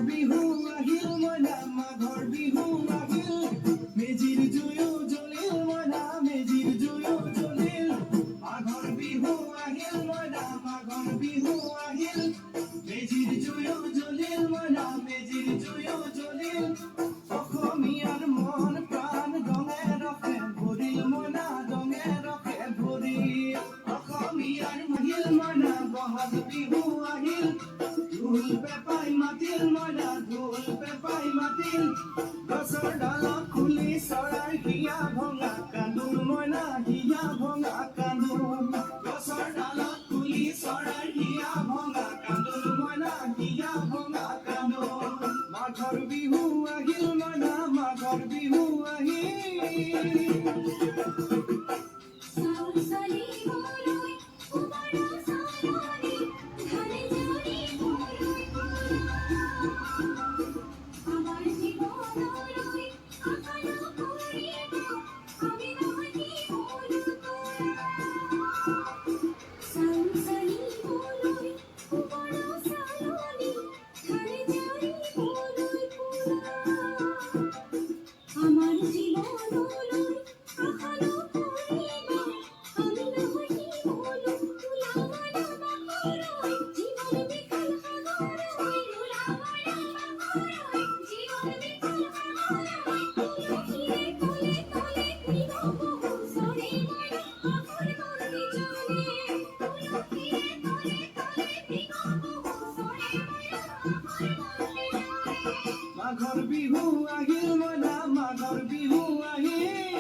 বিহু আহিল মইনা মাঘৰ বিহু আহিল মেজিৰ জুয়ো জ্বলিল মইনা মেজিৰ জুয়ো জ্বলিল মাঘৰ বিহু আহিল মইনা মাঘৰ বিহু আহিল মেজিৰ জুয়ো জ্বলিল মইনা মেজিৰ জুয়ো জ্বলিল অসমীয়াৰ মন প্ৰাণ ৰঙে ৰখে ভৰিল মইনা ৰঙে ৰখে ভৰিল অসমীয়াৰ আহিল মইনা বহাগ বিহু আহিল ঢোল পেপাই মাতিল মইনা ঢোল পেপাই মাতিল গছৰ ডালত খুলি চৰাই হিয়া ভঙা কান্দোল মইনা হিয়া ভঙা কান্দোল গছৰ ডালত খুলি চৰাই হিয়া ভঙা কান্দোল মইনা হিয়া ভঙা কান্দোল মাঘৰ বিহু আহিল মইনা মাঘৰ বিহু আহিল মাঘৰ বিহু আহিল মইনা মাঘৰ বিহু আহিল